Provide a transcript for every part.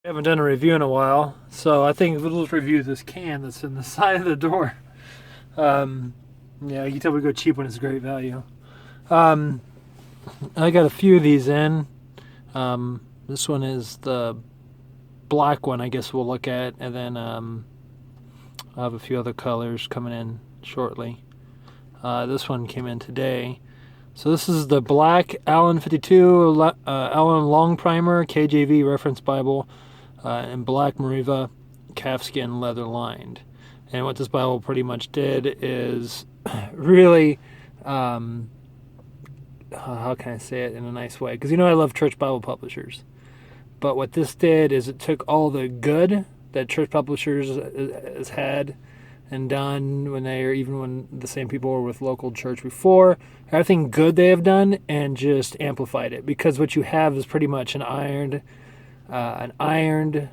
I haven't done a review in a while, so I think we'll just review this can that's in the side of the door. Yeah, you can tell we go cheap when it's great value. I got a few of these in. This one is the black one, I guess we'll look at, and then I'll have a few other colors coming in shortly. This one came in today. So this is the black Allan 52 Allan LONGPRIMER KJV Reference Bible in black MERIVA calfskin leather lined. And what this Bible pretty much did is really, how can I say it in a nice way? Because you know I love church Bible publishers. But what this did is it took all the good that church publishers has had and done when the same people were with local church before, everything good they have done, and just amplified it. Because what you have is pretty much an ironed,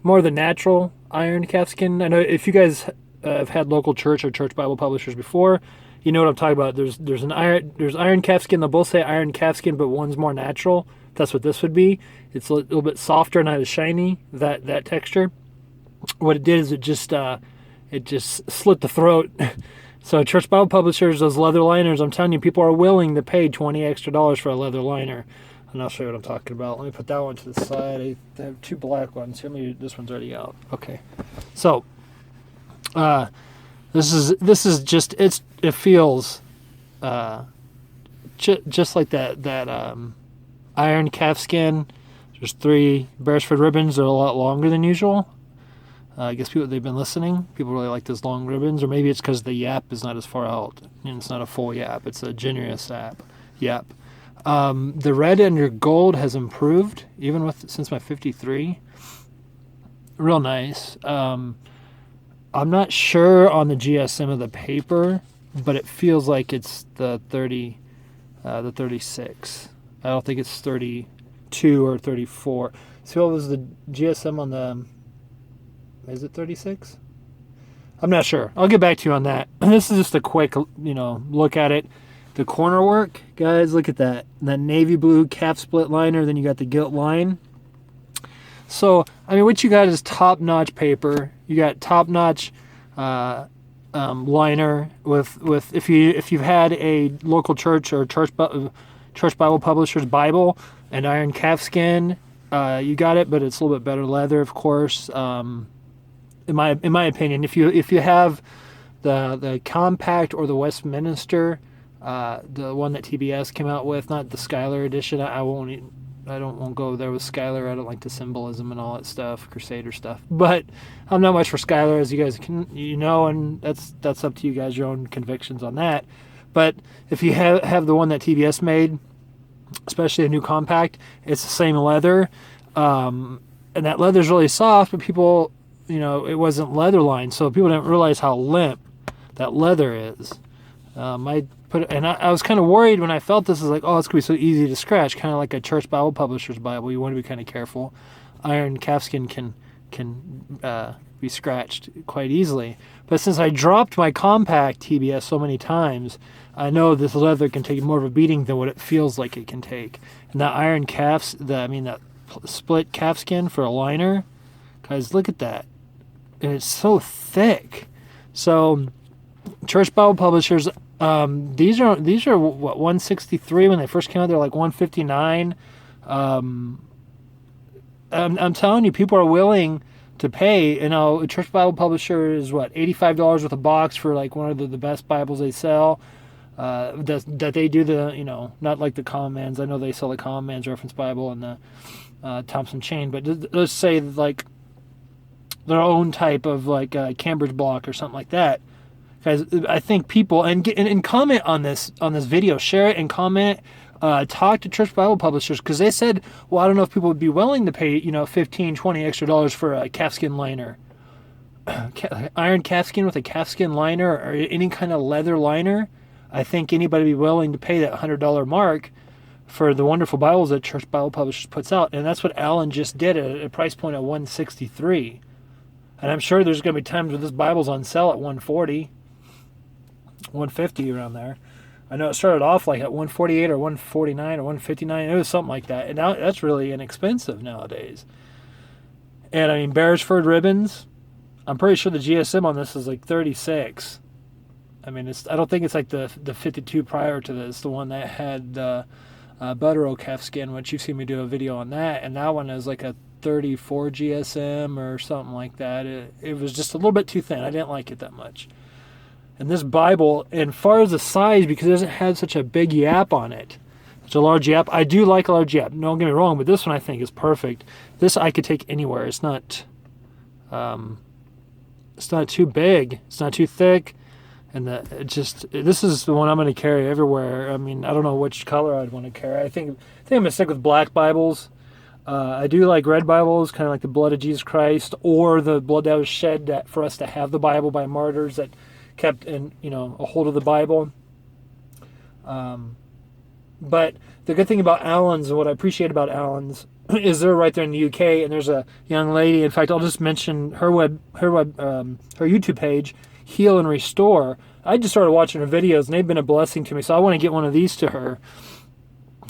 more the natural ironed calfskin. I know if you guys have had local church or church Bible publishers before, you know what I'm talking about. There's iron calfskin. They'll both say iron calfskin, but one's more natural. That's what this would be. It's a little bit softer, not as shiny. That texture. What it did is it just slit the throat. So church Bible publishers, those leather liners, I'm telling you, people are willing to pay $20 extra for a leather liner. And I'll show you what I'm talking about. Let me put that one to the side. I have two black ones. Here, maybe this one's already out. Okay. So this is just it feels just like that iron calfskin. There's 3 Beresford ribbons. They're a lot longer than usual. I guess they've been listening. People really like those long ribbons, or maybe it's because the yap is not as far out. And it's not a full yap. It's a generous yap. The red and your gold has improved, even since my 53. Real nice. I'm not sure on the GSM of the paper, but it feels like it's the 36. I don't think it's 32 or 34. So what was the GSM on the... Is it 36? I'm not sure. I'll get back to you on that. This is just a quick, look at it. The corner work, guys, look at that. That navy blue calf split liner, then you got the gilt line. So, I mean, what you got is top-notch paper. You got top-notch liner with if you've had a local church or church Bible publisher's Bible and iron calfskin, you got it, but it's a little bit better leather, of course. In my opinion, if you have the compact or the Westminster, the one that TBS came out with, not the Schuyler edition, I won't go there with Schuyler. I don't like the symbolism and all that stuff, Crusader stuff. But I'm not much for Schuyler, as you guys know, and that's up to you guys, your own convictions on that. But if you have the one that TBS made, especially a new compact, it's the same leather, and that leather's really soft, but people, it wasn't leather lined, so people didn't realize how limp that leather is. I was kind of worried when I felt this. Is like, oh, it's gonna be so easy to scratch, kind of like a church Bible publisher's Bible. You want to be kind of careful. Iron calfskin can be scratched quite easily. But since I dropped my compact TBS so many times, I know this leather can take more of a beating than what it feels like it can take. And that iron that split calfskin for a liner, guys, look at that. And it's so thick. So church Bible publishers, these are what, 163 when they first came out. They're like 159. I'm telling you, people are willing to pay. A church Bible publisher is what, $85 with a box for like one of the best Bibles they sell. That they do not like the Common Man's. I know they sell the Common Man's Reference Bible and the Thompson Chain, but let's say like their own type of like Cambridge block or something like that. Guys, I think people and comment on this video, share it and comment. Talk to church Bible publishers, because they said, well, I don't know if people would be willing to pay $15-20 extra for a calfskin liner, iron calfskin with a calfskin liner or any kind of leather liner. I think anybody would be willing to pay that $100 mark for the wonderful Bibles that church Bible publishers puts out, and that's what Allan just did at a price point of $163. And I'm sure there's going to be times when this Bible's on sale at $140, $150 around there. I know it started off like at $148 or $149 or $159. It was something like that. And now that's really inexpensive nowadays. And I mean, Beresford ribbons, I'm pretty sure the GSM on this is like 36. I mean, I don't think it's like the 52 prior to this, the one that had butter oak calfskin, which you've seen me do a video on that, and that one is like a 34 GSM or something like that. It was just a little bit too thin. I didn't like it that much. And this Bible, and far as the size, because it doesn't have such a big yap on it, such a large yap. I do like a large yap. Don't get me wrong, but this one I think is perfect. This I could take anywhere. It's not too big. It's not too thick. And this is the one I'm going to carry everywhere. I mean, I don't know which color I'd want to carry. I think I'm going to stick with black Bibles. I do like red Bibles, kind of like the blood of Jesus Christ, or the blood that was shed for us to have the Bible by martyrs that kept in, a hold of the Bible. But the good thing about Allan's, and what I appreciate about Allan's, is they're right there in the UK, and there's a young lady. In fact, I'll just mention her YouTube page, Heal&Restore. I just started watching her videos, and they've been a blessing to me. So I want to get one of these to her.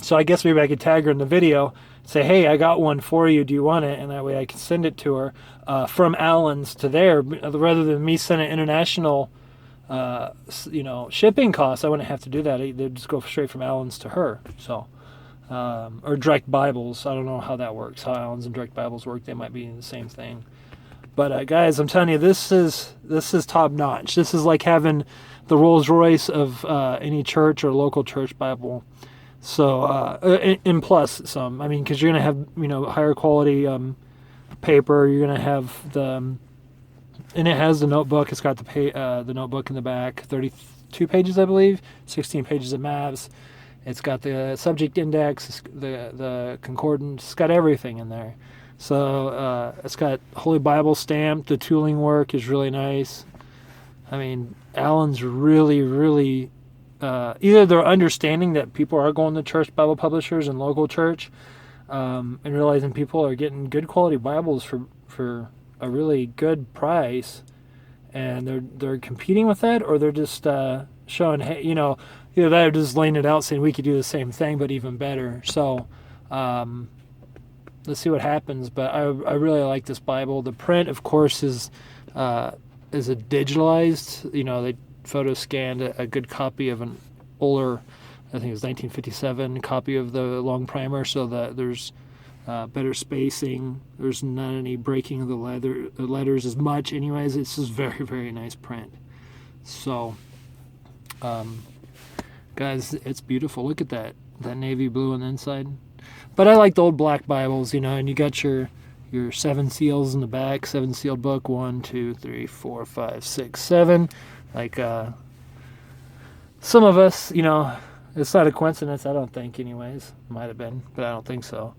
So I guess maybe I could tag her in the video, say, "Hey, I got one for you. Do you want it?" And that way I can send it to her from Allan's to there, rather than me sending international, shipping costs. I wouldn't have to do that. They'd just go straight from Allan's to her. So, or direct Bibles. I don't know how that works. How Allan's and direct Bibles work. They might be the same thing. But guys, I'm telling you, this is top notch. This is like having the Rolls Royce of any church or local church Bible. So, and plus some. I mean, because you're gonna have higher quality paper. You're gonna have and it has the notebook. It's got the notebook in the back. 32 pages, I believe. 16 pages of maps. It's got the subject index. The concordance. It's got everything in there. So it's got Holy Bible stamped. The tooling work is really nice. I mean, Allan's really, really, either they're understanding that people are going to church Bible publishers and local church, and realizing people are getting good quality Bibles for a really good price, and they're competing with that, or they're just showing, hey, either that or just laying it out saying we could do the same thing but even better. So let's see what happens. But I really like this Bible. The print, of course, is a digitalized. They photo scanned a good copy of an older, I think it was 1957 copy of the long primer, so that there's better spacing. There's not any breaking of the letters as much. Anyways, it's just very, very nice print. So, guys, it's beautiful. Look at that navy blue on the inside. But I like the old black Bibles, and you got your 7 seals in the back, 7 sealed book, 1, 2, 3, 4, 5, 6, 7. Like some of us, it's not a coincidence, I don't think, anyways. Might have been, but I don't think so.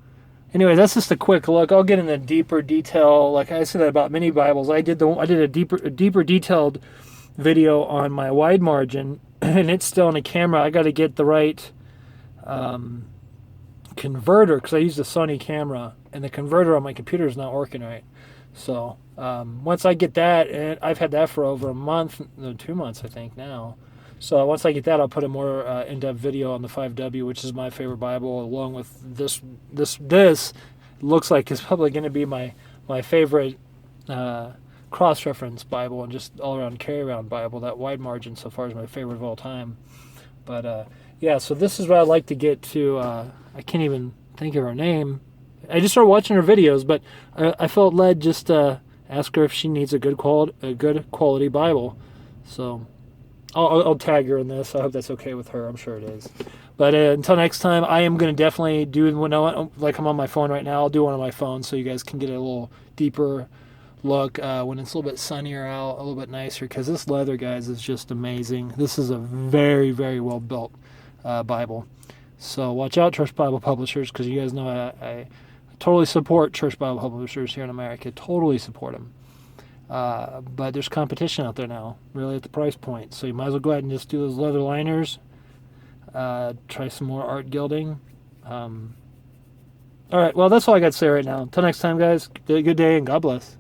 Anyways, that's just a quick look. I'll get into deeper detail. Like I said that about mini Bibles. I did a deeper detailed video on my wide margin, and it's still on the camera. I got to get the right converter, because I used a Sony camera, and the converter on my computer is not working right. So once I get that, and I've had that for over a month, no, 2 months I think now. So once I get that, I'll put a more in-depth video on the 5W, which is my favorite Bible, along with this. This looks like it's probably going to be my favorite cross-reference Bible, and just all-around carry-around Bible. That wide margin so far is my favorite of all time. But yeah, so this is what I'd like to get to. I can't even think of her name. I just started watching her videos, but I felt led just to ask her if she needs a good quality Bible. So I'll tag her in this. I hope that's okay with her. I'm sure it is. But until next time, I am going to definitely do like I'm on my phone right now. I'll do one on my phone so you guys can get a little deeper look when it's a little bit sunnier out, a little bit nicer, because this leather, guys, is just amazing. This is a very, very well built Bible. So watch out, Church Bible Publishers, because you guys know I totally support Church Bible Publishers here in America. Totally support them. But there's competition out there now, really, at the price point. So you might as well go ahead and just do those leather liners. Try some more art gilding. All right, well, that's all I got to say right now. Until next time, guys, good day, and God bless.